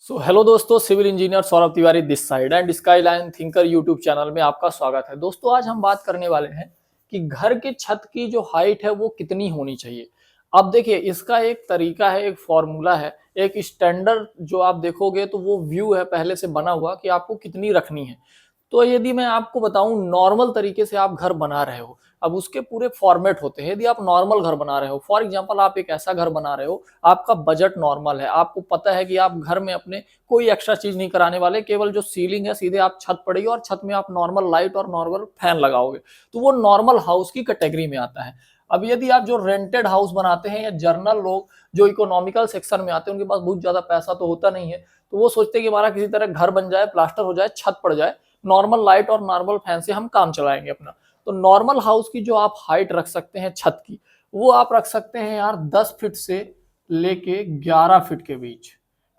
Hello दोस्तों, civil engineer Saurabh Tiwari this side and Skyline Thinker YouTube channel में आपका स्वागत है। दोस्तों, आज हम बात करने वाले हैं कि घर के छत की जो हाइट है वो कितनी होनी चाहिए। अब देखिए, इसका एक तरीका है, एक फॉर्मूला है, एक स्टैंडर्ड जो आप देखोगे तो वो व्यू है पहले से बना हुआ कि आपको कितनी रखनी है। तो यदि मैं आपको बताऊं, नॉर्मल तरीके से आप घर बना रहे हो, अब उसके पूरे फॉर्मेट होते हैं। यदि आप नॉर्मल घर बना रहे हो, फॉर एग्जांपल आप एक ऐसा घर बना रहे हो, आपका बजट नॉर्मल है, आपको पता है कि आप घर में अपने कोई एक्स्ट्रा चीज नहीं कराने वाले, केवल जो सीलिंग है सीधे आप छत पड़ेगी और छत में आप नॉर्मल लाइट और नॉर्मल फैन लगाओगे, तो वो नॉर्मल हाउस की कैटेगरी में आता है। अब यदि आप जो रेंटेड हाउस बनाते हैं या जर्नल लोग जो इकोनॉमिकल सेक्शन में आते हैं, उनके पास बहुत ज्यादा पैसा तो होता नहीं है, तो वो सोचते हैं कि हमारा किसी तरह घर बन जाए, प्लास्टर हो जाए, छत पड़ जाए, नॉर्मल लाइट और नॉर्मल फैन से हम काम चलाएंगे अपना। तो नॉर्मल हाउस की जो आप हाइट रख सकते हैं छत की, वो आप रख सकते हैं यार 10 फीट से लेके 11 फीट के बीच।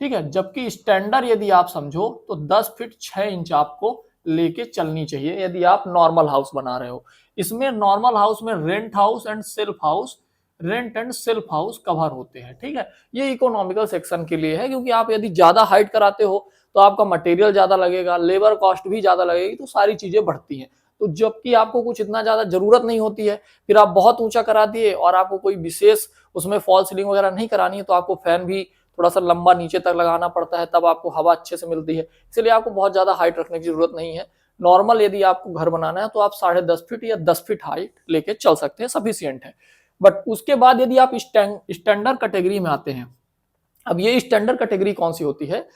ठीक है, जबकि स्टैंडर्ड यदि आप समझो तो 10 फीट 6 इंच आपको लेके चलनी चाहिए यदि आप नॉर्मल हाउस बना रहे हो। इसमें नॉर्मल हाउस में rent and self house cover होते हैं। ठीक है, ये इकोनॉमिकल सेक्शन के लिए है, क्योंकि आप यदि ज्यादा हाइट कराते हो तो आपका मटेरियल ज्यादा लगेगा, लेबर कॉस्ट भी ज्यादा लगेगी, तो सारी चीजें बढ़ती हैं। तो जबकि आपको कुछ इतना ज्यादा जरूरत नहीं होती है, फिर आप बहुत ऊंचा करा दिए और आपको कोई विशेष उसमें फॉल सीलिंग वगैरह नहीं करानी है, तो आपको फैन भी थोड़ा सा लंबा नीचे तक लगाना पड़ता है, तब आपको हवा अच्छे से मिलती है। इसलिए आपको बहुत ज्यादा हाइट रखने की जरूरत नहीं है। नॉर्मल यदि आपको घर बनाना है तो आप 10.5 फीट या 10 फीट हाइट लेके चल सकते हैं, सफिशियंट है। बट उसके बाद यदि आप स्टैंडर्ड कैटेगरी में आते हैं, अब ये स्टैंडर्ड कैटेगरी कौन सी होती है,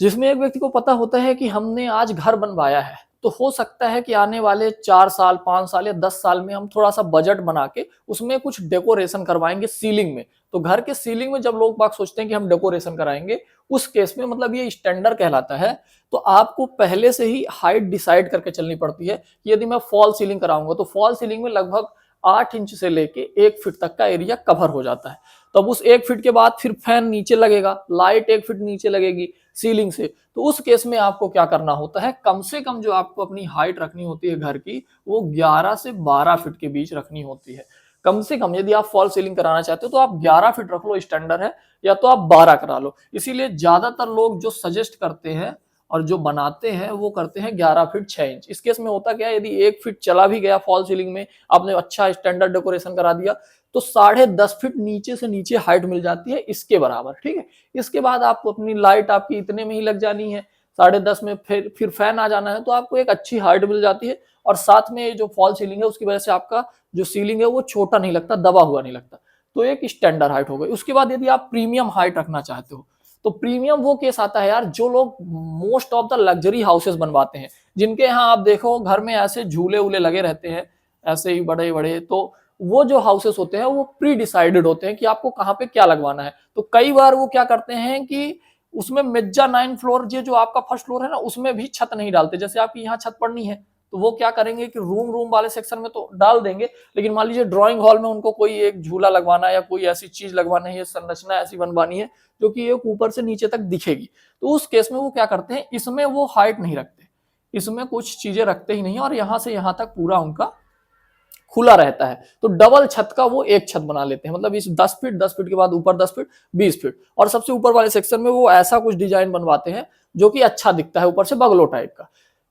जिसमें एक व्यक्ति को पता होता है कि हमने आज घर बनवाया है, तो हो सकता है कि आने वाले 4 साल 5 साल या 10 साल में हम थोड़ा सा बजट बना के उसमें कुछ डेकोरेशन करवाएंगे सीलिंग में। तो घर के सीलिंग में जब लोग बाग सोचते हैं कि हम डेकोरेशन कराएंगे, उस केस में मतलब ये स्टैंडर्ड कहलाता है। तो आपको पहले से ही हाइट डिसाइड करके चलनी पड़ती है कि यदि मैं फॉल सीलिंग कराऊंगा तो फॉल सीलिंग में लगभग 8 इंच से लेके 1 फीट तक का एरिया कवर हो जाता है। तब उस 1 फीट के बाद फिर फैन नीचे लगेगा, लाइट 1 फीट नीचे लगेगी सीलिंग से। तो उस केस में आपको क्या करना होता है, कम से कम जो आपको अपनी हाइट रखनी होती है घर की, वो 11 से 12 फीट के बीच रखनी होती है। कम से कम यदि आप फॉल सीलिंग कराना चाहते हो तो आप 11 फीट रख लो, स्टैंडर्ड है, या तो आप 12 करा लो। इसीलिए ज्यादातर लोग जो सजेस्ट करते हैं और जो बनाते हैं वो करते हैं 11 फीट 6 इंच। इस केस में होता क्या है, यदि 1 फीट चला भी गया फॉल सीलिंग में, आपने अच्छा स्टैंडर्ड डेकोरेशन करा दिया, तो 10.5 फीट नीचे से नीचे हाइट मिल जाती है इसके बराबर। ठीक है, इसके बाद आपको अपनी लाइट आपकी इतने में ही लग जानी है, 10.5 में फिर फैन आ जाना है, तो आपको एक अच्छी हाइट मिल जाती है। और साथ में जो फॉल सीलिंग है उसकी वजह से आपका जो सीलिंग है वो छोटा नहीं लगता, दबा हुआ नहीं लगता। तो एक स्टैंडर्ड हाइट हो गई। उसके बाद यदि आप प्रीमियम हाइट रखना चाहते हो, तो प्रीमियम वो केस आता है यार, जो लोग most of the luxury houses बनवाते हैं, जिनके यहाँ आप देखो घर में ऐसे झूले उले लगे रहते हैं, ऐसे ही बड़े बड़े, तो वो जो हाउसेस होते हैं वो प्री डिसाइडेड होते हैं कि आपको कहाँ पे क्या लगवाना है। तो कई बार वो क्या करते हैं कि उसमें मेजा 9 फ्लोर, ये जो आपका फर्स्ट फ्लोर है ना, उसमें भी छत नहीं डालते। जैसे आपकी यहाँ छत पड़नी है, तो वो क्या करेंगे कि रूम वाले सेक्शन में तो डाल देंगे, लेकिन मान लीजिए ड्राइंग हॉल में उनको कोई एक झूला लगवाना है या कोई ऐसी चीज लगवानी है, संरचना ऐसी बनवानी है जो कि एक ऊपर से नीचे तक दिखेगी, तो उस केस में वो क्या करते हैं, इसमें वो हाइट नहीं रखते, इसमें कुछ चीजें रखते ही नहीं, और यहां से यहां तक पूरा उनका खुला रहता है। तो डबल छत का वो एक छत बना लेते हैं, मतलब इस 10 फीट के बाद ऊपर 10 फीट, 20 फीट, और सबसे ऊपर वाले सेक्शन में वो ऐसा कुछ डिजाइन बनवाते हैं जो कि अच्छा दिखता है, ऊपर से बगलो टाइप का।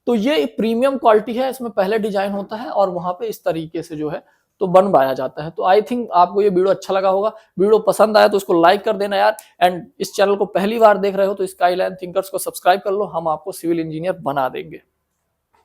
तो ये प्रीमियम क्वालिटी है, इसमें पहले डिजाइन होता है और वहां पे इस तरीके से जो है तो बनवाया जाता है। तो आई थिंक आपको ये वीडियो अच्छा लगा होगा। वीडियो पसंद आया तो उसको लाइक कर देना यार, एंड इस चैनल को पहली बार देख रहे हो तो स्काईलाइन थिंकर्स को सब्सक्राइब कर लो, हम आपको सिविल इंजीनियर बना देंगे।